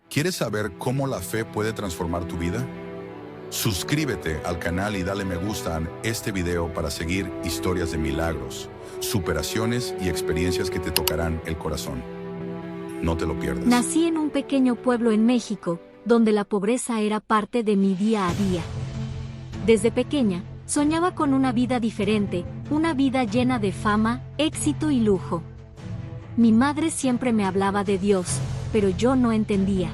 ¿Quieres saber cómo la fe puede transformar tu vida? Suscríbete al canal y dale me gusta a este video para seguir historias de milagros, superaciones y experiencias que te tocarán el corazón. No te lo pierdas. Nací en un pequeño pueblo en México, donde la pobreza era parte de mi día a día. Desde pequeña, soñaba con una vida diferente, una vida llena de fama, éxito y lujo. Mi madre siempre me hablaba de Dios, pero yo no entendía.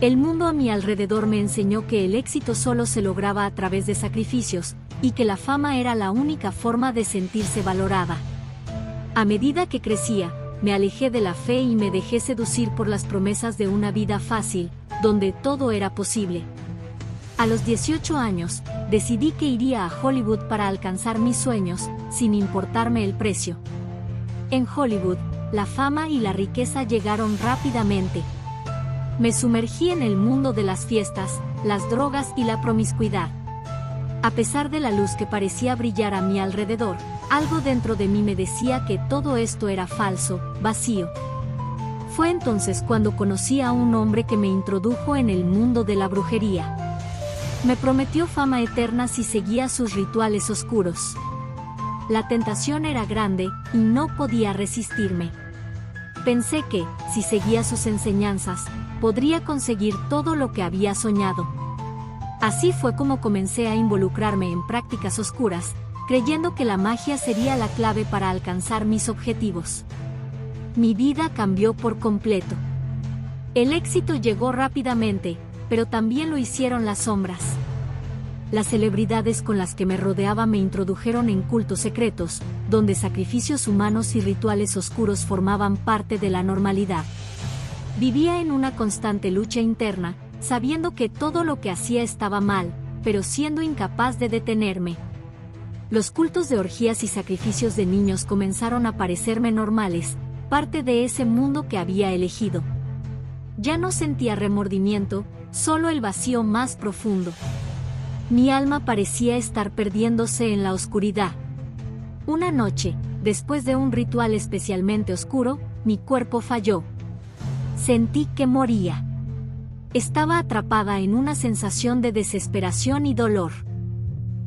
El mundo a mi alrededor me enseñó que el éxito solo se lograba a través de sacrificios, y que la fama era la única forma de sentirse valorada. A medida que crecía, me alejé de la fe y me dejé seducir por las promesas de una vida fácil, donde todo era posible. A los 18 años, decidí que iría a Hollywood para alcanzar mis sueños, sin importarme el precio. En Hollywood, la fama y la riqueza llegaron rápidamente. Me sumergí en el mundo de las fiestas, las drogas y la promiscuidad. A pesar de la luz que parecía brillar a mi alrededor, algo dentro de mí me decía que todo esto era falso, vacío. Fue entonces cuando conocí a un hombre que me introdujo en el mundo de la brujería. Me prometió fama eterna si seguía sus rituales oscuros. La tentación era grande y no podía resistirme. Pensé que, si seguía sus enseñanzas, podría conseguir todo lo que había soñado. Así fue como comencé a involucrarme en prácticas oscuras, creyendo que la magia sería la clave para alcanzar mis objetivos. Mi vida cambió por completo. El éxito llegó rápidamente, pero también lo hicieron las sombras. Las celebridades con las que me rodeaba me introdujeron en cultos secretos, donde sacrificios humanos y rituales oscuros formaban parte de la normalidad. Vivía en una constante lucha interna, sabiendo que todo lo que hacía estaba mal, pero siendo incapaz de detenerme. Los cultos de orgías y sacrificios de niños comenzaron a parecerme normales, parte de ese mundo que había elegido. Ya no sentía remordimiento, solo el vacío más profundo. Mi alma parecía estar perdiéndose en la oscuridad. Una noche, después de un ritual especialmente oscuro, mi cuerpo falló. Sentí que moría. Estaba atrapada en una sensación de desesperación y dolor.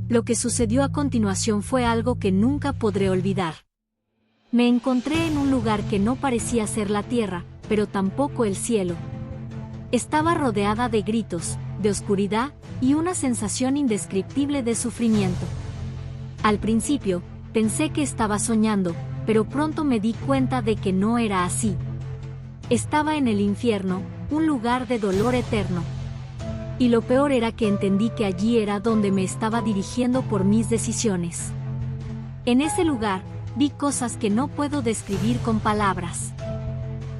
Lo que sucedió a continuación fue algo que nunca podré olvidar. Me encontré en un lugar que no parecía ser la tierra, pero tampoco el cielo. Estaba rodeada de gritos, de oscuridad, y una sensación indescriptible de sufrimiento. Al principio, pensé que estaba soñando, pero pronto me di cuenta de que no era así. Estaba en el infierno, un lugar de dolor eterno. Y lo peor era que entendí que allí era donde me estaba dirigiendo por mis decisiones. En ese lugar, vi cosas que no puedo describir con palabras.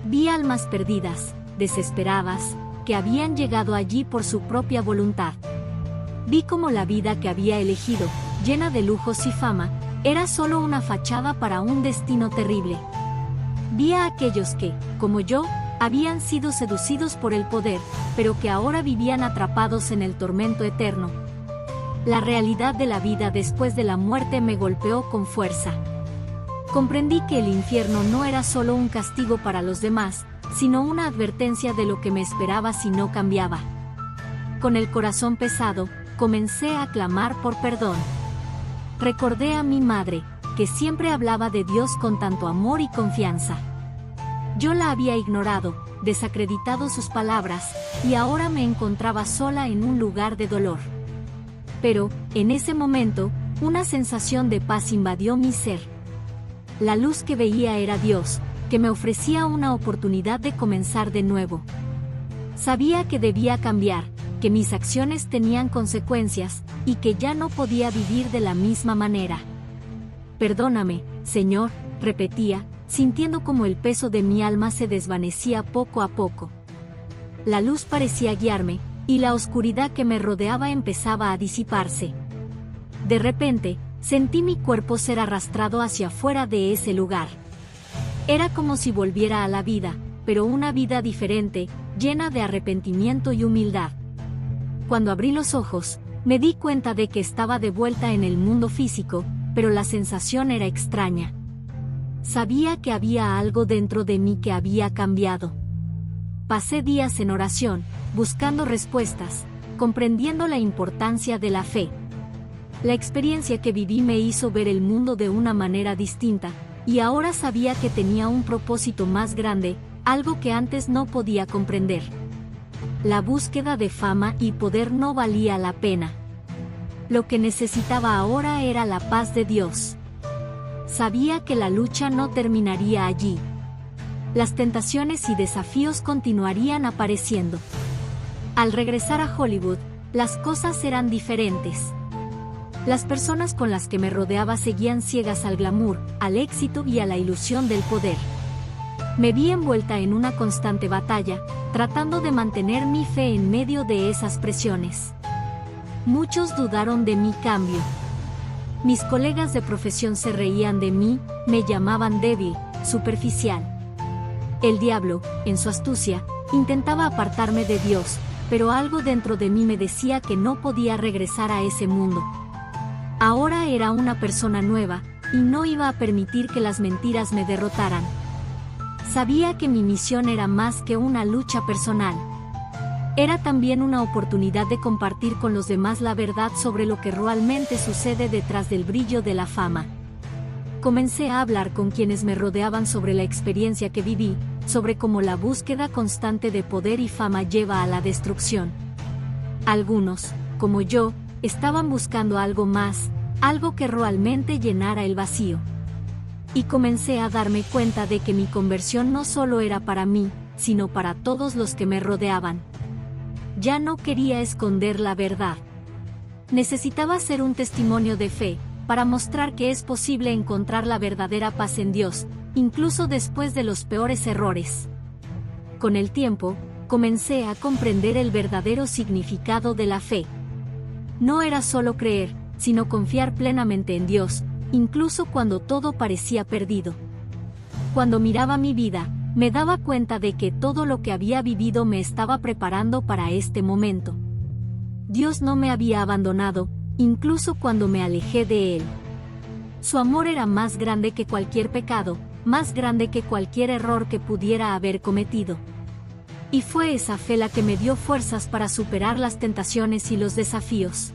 Vi almas perdidas, desesperadas, que habían llegado allí por su propia voluntad. Vi cómo la vida que había elegido, llena de lujos y fama, era solo una fachada para un destino terrible. Vi a aquellos que, como yo, habían sido seducidos por el poder, pero que ahora vivían atrapados en el tormento eterno. La realidad de la vida después de la muerte me golpeó con fuerza. Comprendí que el infierno no era solo un castigo para los demás, sino una advertencia de lo que me esperaba si no cambiaba. Con el corazón pesado, comencé a clamar por perdón. Recordé a mi madre, que siempre hablaba de Dios con tanto amor y confianza. Yo la había ignorado, desacreditado sus palabras, y ahora me encontraba sola en un lugar de dolor. Pero, en ese momento, una sensación de paz invadió mi ser. La luz que veía era Dios, que me ofrecía una oportunidad de comenzar de nuevo. Sabía que debía cambiar, que mis acciones tenían consecuencias, y que ya no podía vivir de la misma manera. Perdóname, Señor, repetía, sintiendo como el peso de mi alma se desvanecía poco a poco. La luz parecía guiarme, y la oscuridad que me rodeaba empezaba a disiparse. De repente, sentí mi cuerpo ser arrastrado hacia afuera de ese lugar. Era como si volviera a la vida, pero una vida diferente, llena de arrepentimiento y humildad. Cuando abrí los ojos, me di cuenta de que estaba de vuelta en el mundo físico, pero la sensación era extraña. Sabía que había algo dentro de mí que había cambiado. pasé días en oración, buscando respuestas, comprendiendo la importancia de la fe. La experiencia que viví me hizo ver el mundo de una manera distinta, y ahora sabía que tenía un propósito más grande, algo que antes no podía comprender. La búsqueda de fama y poder no valía la pena. Lo que necesitaba ahora era la paz de Dios. Sabía que la lucha no terminaría allí. Las tentaciones y desafíos continuarían apareciendo. Al regresar a Hollywood, las cosas eran diferentes. Las personas con las que me rodeaba seguían ciegas al glamour, al éxito y a la ilusión del poder. Me vi envuelta en una constante batalla, tratando de mantener mi fe en medio de esas presiones. Muchos dudaron de mi cambio. Mis colegas de profesión se reían de mí, me llamaban débil, superficial. El diablo, en su astucia, intentaba apartarme de Dios, pero algo dentro de mí me decía que no podía regresar a ese mundo. Ahora era una persona nueva, y no iba a permitir que las mentiras me derrotaran. Sabía que mi misión era más que una lucha personal. Era también una oportunidad de compartir con los demás la verdad sobre lo que realmente sucede detrás del brillo de la fama. Comencé a hablar con quienes me rodeaban sobre la experiencia que viví, sobre cómo la búsqueda constante de poder y fama lleva a la destrucción. Algunos, como yo, estaban buscando algo más, algo que realmente llenara el vacío. Y comencé a darme cuenta de que mi conversión no solo era para mí, sino para todos los que me rodeaban. Ya no quería esconder la verdad. Necesitaba ser un testimonio de fe, para mostrar que es posible encontrar la verdadera paz en Dios, incluso después de los peores errores. Con el tiempo, comencé a comprender el verdadero significado de la fe. No era solo creer, sino confiar plenamente en Dios, incluso cuando todo parecía perdido. Cuando miraba mi vida, me daba cuenta de que todo lo que había vivido me estaba preparando para este momento. Dios no me había abandonado, incluso cuando me alejé de Él. Su amor era más grande que cualquier pecado, más grande que cualquier error que pudiera haber cometido. Y fue esa fe la que me dio fuerzas para superar las tentaciones y los desafíos.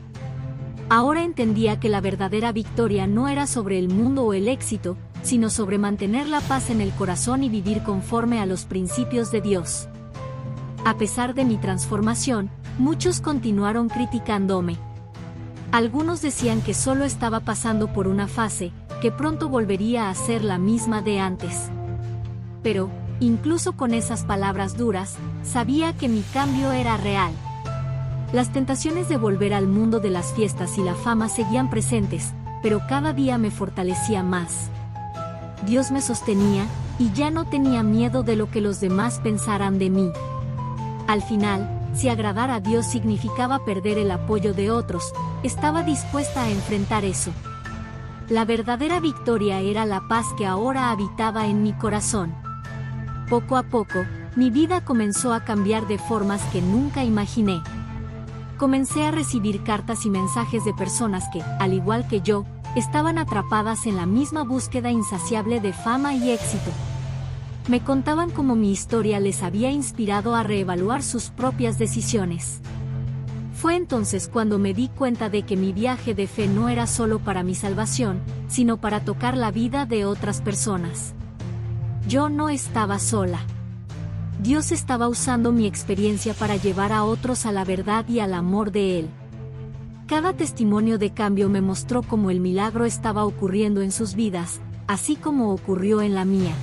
Ahora entendía que la verdadera victoria no era sobre el mundo o el éxito, sino sobre mantener la paz en el corazón y vivir conforme a los principios de Dios. A pesar de mi transformación, muchos continuaron criticándome. Algunos decían que solo estaba pasando por una fase, que pronto volvería a ser la misma de antes. Pero, incluso con esas palabras duras, sabía que mi cambio era real. Las tentaciones de volver al mundo de las fiestas y la fama seguían presentes, pero cada día me fortalecía más. Dios me sostenía, y ya no tenía miedo de lo que los demás pensaran de mí. Al final, si agradar a Dios significaba perder el apoyo de otros, estaba dispuesta a enfrentar eso. La verdadera victoria era la paz que ahora habitaba en mi corazón. Poco a poco, mi vida comenzó a cambiar de formas que nunca imaginé. Comencé a recibir cartas y mensajes de personas que, al igual que yo, estaban atrapadas en la misma búsqueda insaciable de fama y éxito. Me contaban cómo mi historia les había inspirado a reevaluar sus propias decisiones. Fue entonces cuando me di cuenta de que mi viaje de fe no era solo para mi salvación, sino para tocar la vida de otras personas. Yo no estaba sola. Dios estaba usando mi experiencia para llevar a otros a la verdad y al amor de Él. Cada testimonio de cambio me mostró cómo el milagro estaba ocurriendo en sus vidas, así como ocurrió en la mía.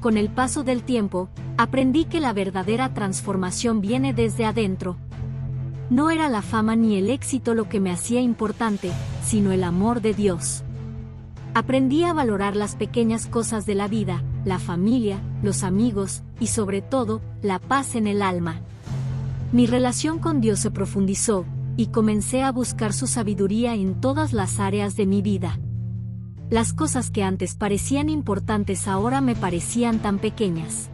Con el paso del tiempo, aprendí que la verdadera transformación viene desde adentro. No era la fama ni el éxito lo que me hacía importante, sino el amor de Dios. Aprendí a valorar las pequeñas cosas de la vida, la familia, los amigos, y sobre todo, la paz en el alma. Mi relación con Dios se profundizó, y comencé a buscar su sabiduría en todas las áreas de mi vida. Las cosas que antes parecían importantes ahora me parecían tan pequeñas.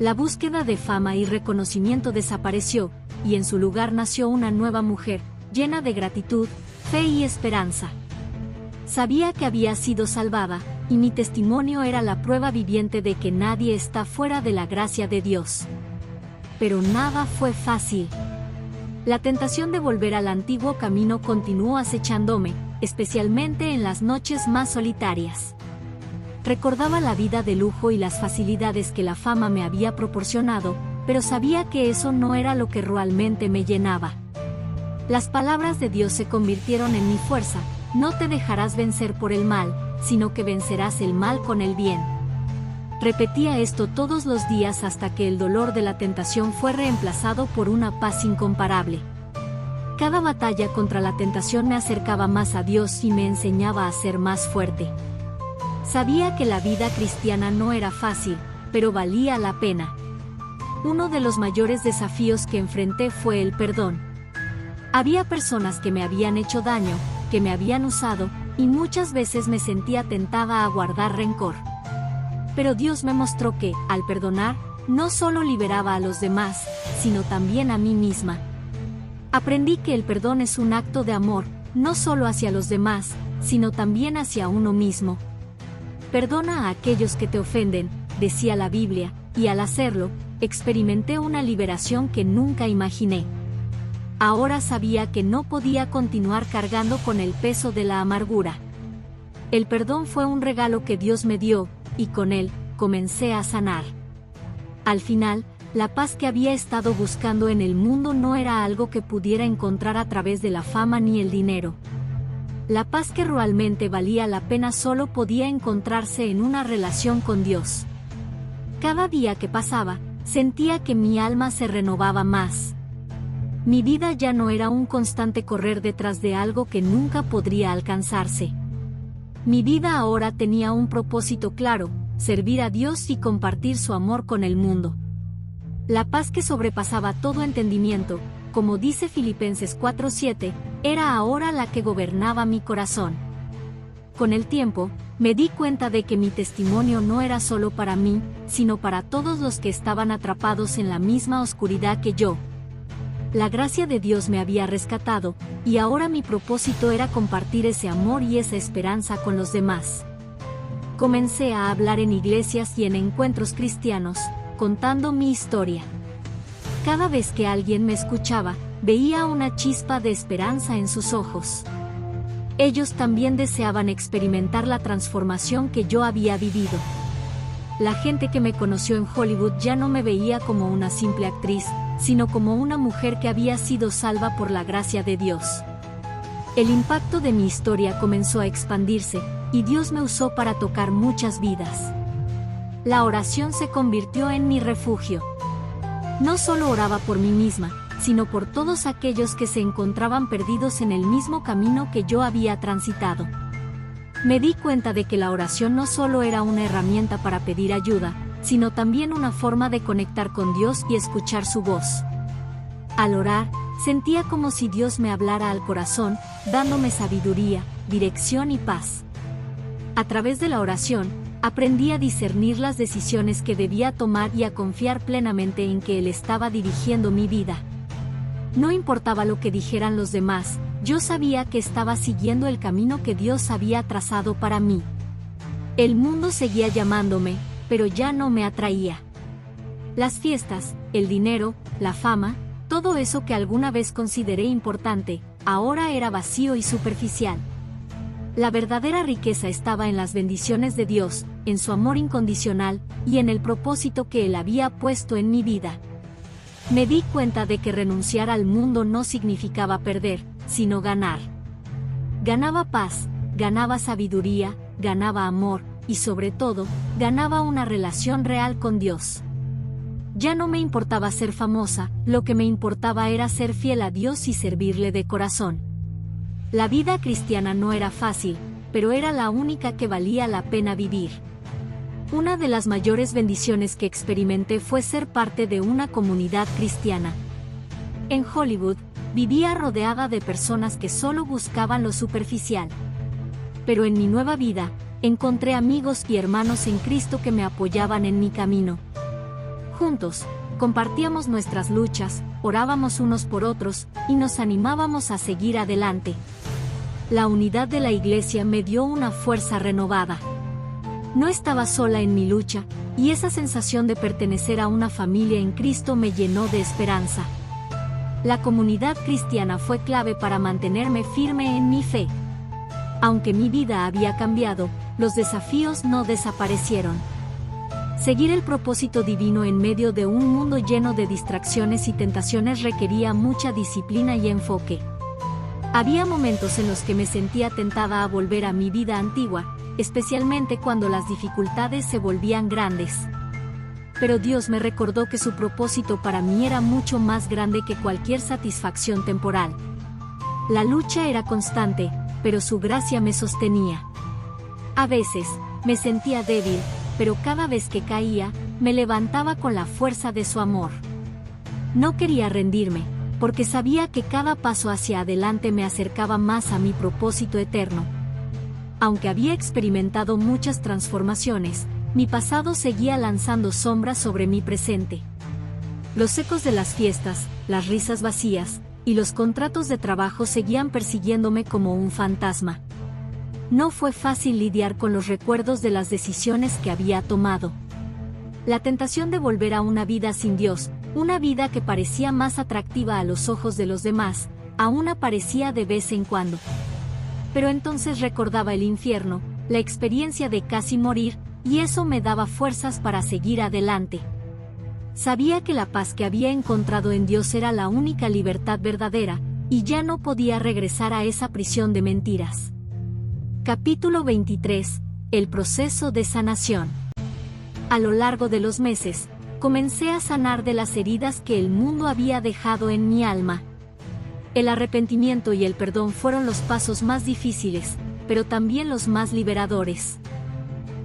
La búsqueda de fama y reconocimiento desapareció, y en su lugar nació una nueva mujer, llena de gratitud, fe y esperanza. Sabía que había sido salvada, y mi testimonio era la prueba viviente de que nadie está fuera de la gracia de Dios. pero nada fue fácil. La tentación de volver al antiguo camino continuó acechándome, especialmente en las noches más solitarias. Recordaba la vida de lujo y las facilidades que la fama me había proporcionado, pero sabía que eso no era lo que realmente me llenaba. Las palabras de Dios se convirtieron en mi fuerza: no te dejarás vencer por el mal, sino que vencerás el mal con el bien. Repetía esto todos los días hasta que el dolor de la tentación fue reemplazado por una paz incomparable. Cada batalla contra la tentación me acercaba más a Dios y me enseñaba a ser más fuerte. Sabía que la vida cristiana no era fácil, pero valía la pena. Uno de los mayores desafíos que enfrenté fue el perdón. Había personas que me habían hecho daño, que me habían usado, y muchas veces me sentía tentada a guardar rencor. Pero Dios me mostró que, al perdonar, no solo liberaba a los demás, sino también a mí misma. Aprendí que el perdón es un acto de amor, no solo hacia los demás, sino también hacia uno mismo. Perdona a aquellos que te ofenden, decía la Biblia, y al hacerlo, experimenté una liberación que nunca imaginé. Ahora sabía que no podía continuar cargando con el peso de la amargura. El perdón fue un regalo que Dios me dio, y con él, comencé a sanar. Al final, la paz que había estado buscando en el mundo no era algo que pudiera encontrar a través de la fama ni el dinero. La paz que realmente valía la pena solo podía encontrarse en una relación con Dios. Cada día que pasaba, sentía que mi alma se renovaba más. Mi vida ya no era un constante correr detrás de algo que nunca podría alcanzarse. Mi vida ahora tenía un propósito claro: servir a Dios y compartir su amor con el mundo. La paz que sobrepasaba todo entendimiento, como dice Filipenses 4:7, era ahora la que gobernaba mi corazón. Con el tiempo, me di cuenta de que mi testimonio no era solo para mí, sino para todos los que estaban atrapados en la misma oscuridad que yo. La gracia de Dios me había rescatado, y ahora mi propósito era compartir ese amor y esa esperanza con los demás. Comencé a hablar en iglesias y en encuentros cristianos, contando mi historia. Cada vez que alguien me escuchaba, veía una chispa de esperanza en sus ojos. Ellos también deseaban experimentar la transformación que yo había vivido. La gente que me conoció en Hollywood ya no me veía como una simple actriz, sino como una mujer que había sido salva por la gracia de Dios. El impacto de mi historia comenzó a expandirse, y Dios me usó para tocar muchas vidas. La oración se convirtió en mi refugio. No solo oraba por mí misma, sino por todos aquellos que se encontraban perdidos en el mismo camino que yo había transitado. Me di cuenta de que la oración no solo era una herramienta para pedir ayuda, sino también una forma de conectar con Dios y escuchar su voz. Al orar, sentía como si Dios me hablara al corazón, dándome sabiduría, dirección y paz. A través de la oración, aprendí a discernir las decisiones que debía tomar y a confiar plenamente en que Él estaba dirigiendo mi vida. No importaba lo que dijeran los demás, yo sabía que estaba siguiendo el camino que Dios había trazado para mí. El mundo seguía llamándome, pero ya no me atraía. Las fiestas, el dinero, la fama, todo eso que alguna vez consideré importante, ahora era vacío y superficial. La verdadera riqueza estaba en las bendiciones de Dios, en su amor incondicional, y en el propósito que Él había puesto en mi vida. Me di cuenta de que renunciar al mundo no significaba perder, sino ganar. Ganaba paz, ganaba sabiduría, ganaba amor, y sobre todo, ganaba una relación real con Dios. Ya no me importaba ser famosa, lo que me importaba era ser fiel a Dios y servirle de corazón. La vida cristiana no era fácil, pero era la única que valía la pena vivir. Una de las mayores bendiciones que experimenté fue ser parte de una comunidad cristiana. En Hollywood, vivía rodeada de personas que solo buscaban lo superficial. Pero en mi nueva vida, encontré amigos y hermanos en Cristo que me apoyaban en mi camino. Juntos, compartíamos nuestras luchas, orábamos unos por otros, y nos animábamos a seguir adelante. La unidad de la iglesia me dio una fuerza renovada. No estaba sola en mi lucha, y esa sensación de pertenecer a una familia en Cristo me llenó de esperanza. La comunidad cristiana fue clave para mantenerme firme en mi fe. Aunque mi vida había cambiado, los desafíos no desaparecieron. Seguir el propósito divino en medio de un mundo lleno de distracciones y tentaciones requería mucha disciplina y enfoque. Había momentos en los que me sentía tentada a volver a mi vida antigua, especialmente cuando las dificultades se volvían grandes. Pero Dios me recordó que su propósito para mí era mucho más grande que cualquier satisfacción temporal. La lucha era constante, pero su gracia me sostenía. A veces, me sentía débil, pero cada vez que caía, me levantaba con la fuerza de su amor. No quería rendirme, porque sabía que cada paso hacia adelante me acercaba más a mi propósito eterno. Aunque había experimentado muchas transformaciones, mi pasado seguía lanzando sombras sobre mi presente. Los ecos de las fiestas, las risas vacías, y los contratos de trabajo seguían persiguiéndome como un fantasma. No fue fácil lidiar con los recuerdos de las decisiones que había tomado. La tentación de volver a una vida sin Dios, una vida que parecía más atractiva a los ojos de los demás, aún aparecía de vez en cuando. Pero entonces recordaba el infierno, la experiencia de casi morir, y eso me daba fuerzas para seguir adelante. Sabía que la paz que había encontrado en Dios era la única libertad verdadera, y ya no podía regresar a esa prisión de mentiras. Capítulo 23. El proceso de sanación. A lo largo de los meses, comencé a sanar de las heridas que el mundo había dejado en mi alma. El arrepentimiento y el perdón fueron los pasos más difíciles, pero también los más liberadores.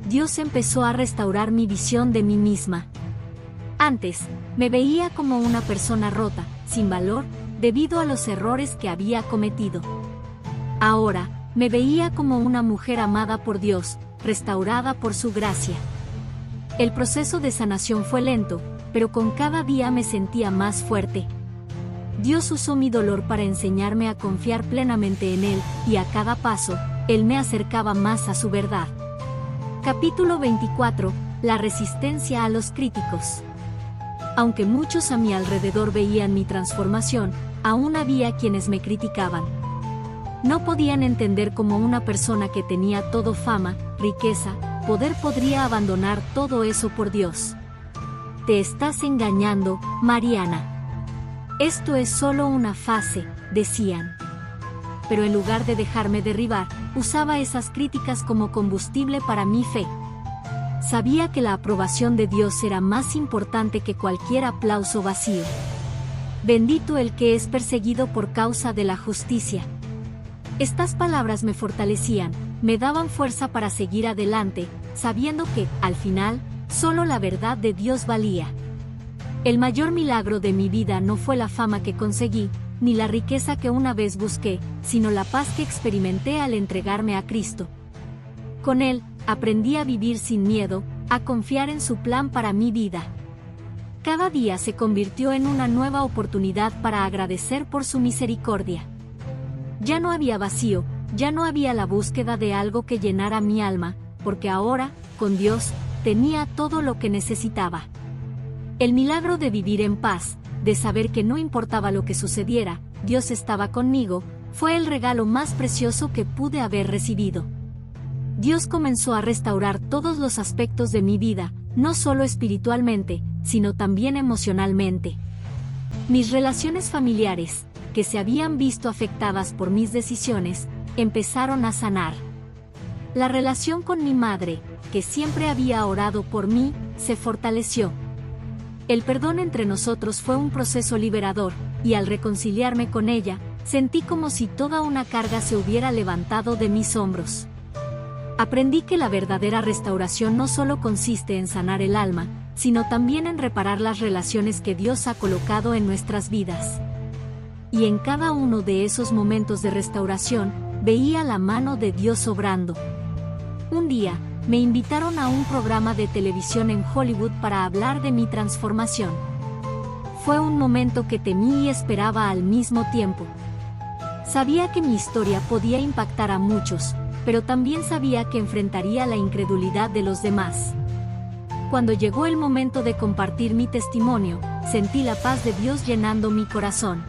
Dios empezó a restaurar mi visión de mí misma. Antes, me veía como una persona rota, sin valor, debido a los errores que había cometido. Ahora, me veía como una mujer amada por Dios, restaurada por su gracia. El proceso de sanación fue lento, pero con cada día me sentía más fuerte. Dios usó mi dolor para enseñarme a confiar plenamente en Él, y a cada paso, Él me acercaba más a su verdad. Capítulo 24. La resistencia a los críticos. Aunque muchos a mi alrededor veían mi transformación, aún había quienes me criticaban. No podían entender cómo una persona que tenía todo fama, riqueza, poder podría abandonar todo eso por Dios. Te estás engañando, Mariana. Esto es solo una fase, decían. Pero en lugar de dejarme derribar, usaba esas críticas como combustible para mi fe. Sabía que la aprobación de Dios era más importante que cualquier aplauso vacío. Bendito el que es perseguido por causa de la justicia. Estas palabras me fortalecían, me daban fuerza para seguir adelante, sabiendo que, al final, solo la verdad de Dios valía. El mayor milagro de mi vida no fue la fama que conseguí, ni la riqueza que una vez busqué, sino la paz que experimenté al entregarme a Cristo. Con Él, aprendí a vivir sin miedo, a confiar en su plan para mi vida. Cada día se convirtió en una nueva oportunidad para agradecer por su misericordia. Ya no había vacío, ya no había la búsqueda de algo que llenara mi alma, porque ahora, con Dios, tenía todo lo que necesitaba. El milagro de vivir en paz, de saber que no importaba lo que sucediera, Dios estaba conmigo, fue el regalo más precioso que pude haber recibido. Dios comenzó a restaurar todos los aspectos de mi vida, no solo espiritualmente, sino también emocionalmente. Mis relaciones familiares, que se habían visto afectadas por mis decisiones, empezaron a sanar. La relación con mi madre, que siempre había orado por mí, se fortaleció. El perdón entre nosotros fue un proceso liberador, y al reconciliarme con ella, sentí como si toda una carga se hubiera levantado de mis hombros. Aprendí que la verdadera restauración no solo consiste en sanar el alma, sino también en reparar las relaciones que Dios ha colocado en nuestras vidas. Y en cada uno de esos momentos de restauración, veía la mano de Dios obrando. Un día, me invitaron a un programa de televisión en Hollywood para hablar de mi transformación. Fue un momento que temí y esperaba al mismo tiempo. Sabía que mi historia podía impactar a muchos, pero también sabía que enfrentaría la incredulidad de los demás. Cuando llegó el momento de compartir mi testimonio, sentí la paz de Dios llenando mi corazón.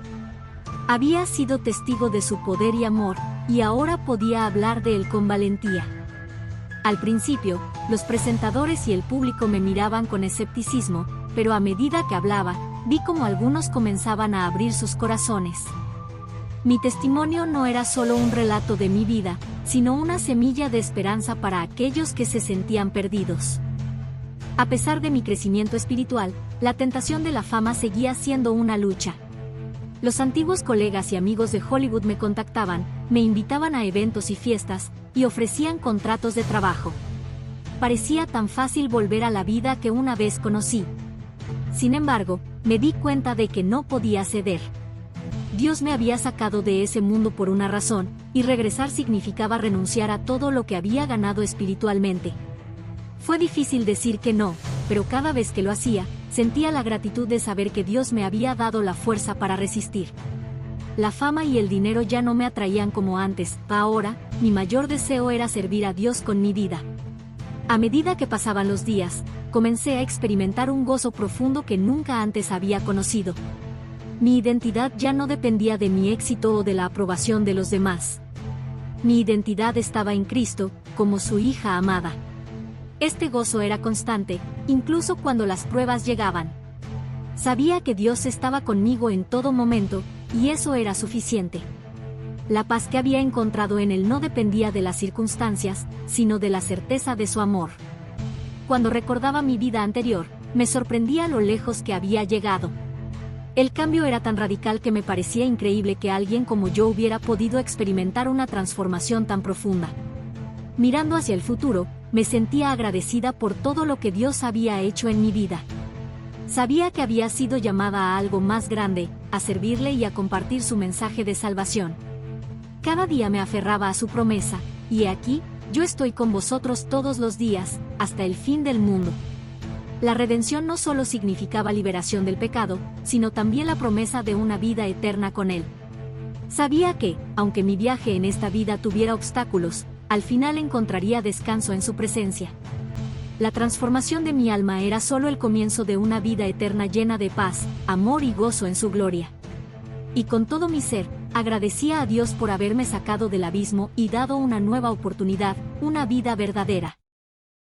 Había sido testigo de su poder y amor, y ahora podía hablar de él con valentía. Al principio, los presentadores y el público me miraban con escepticismo, pero a medida que hablaba, vi como algunos comenzaban a abrir sus corazones. Mi testimonio no era solo un relato de mi vida, sino una semilla de esperanza para aquellos que se sentían perdidos. A pesar de mi crecimiento espiritual, la tentación de la fama seguía siendo una lucha. Los antiguos colegas y amigos de Hollywood me contactaban, me invitaban a eventos y fiestas, y ofrecían contratos de trabajo. Parecía tan fácil volver a la vida que una vez conocí. Sin embargo, me di cuenta de que no podía ceder. Dios me había sacado de ese mundo por una razón, y regresar significaba renunciar a todo lo que había ganado espiritualmente. Fue difícil decir que no, pero cada vez que lo hacía, sentía la gratitud de saber que Dios me había dado la fuerza para resistir. La fama y el dinero ya no me atraían como antes, ahora, mi mayor deseo era servir a Dios con mi vida. A medida que pasaban los días, comencé a experimentar un gozo profundo que nunca antes había conocido. Mi identidad ya no dependía de mi éxito o de la aprobación de los demás. Mi identidad estaba en Cristo, como su hija amada. Este gozo era constante, incluso cuando las pruebas llegaban. Sabía que Dios estaba conmigo en todo momento, y eso era suficiente. La paz que había encontrado en Él no dependía de las circunstancias, sino de la certeza de su amor. Cuando recordaba mi vida anterior, me sorprendía lo lejos que había llegado. El cambio era tan radical que me parecía increíble que alguien como yo hubiera podido experimentar una transformación tan profunda. Mirando hacia el futuro, me sentía agradecida por todo lo que Dios había hecho en mi vida. Sabía que había sido llamada a algo más grande, a servirle y a compartir su mensaje de salvación. Cada día me aferraba a su promesa, y aquí, yo estoy con vosotros todos los días, hasta el fin del mundo. La redención no solo significaba liberación del pecado, sino también la promesa de una vida eterna con Él. Sabía que, aunque mi viaje en esta vida tuviera obstáculos, al final encontraría descanso en su presencia. La transformación de mi alma era solo el comienzo de una vida eterna llena de paz, amor y gozo en su gloria. Y con todo mi ser, agradecía a Dios por haberme sacado del abismo y dado una nueva oportunidad, una vida verdadera.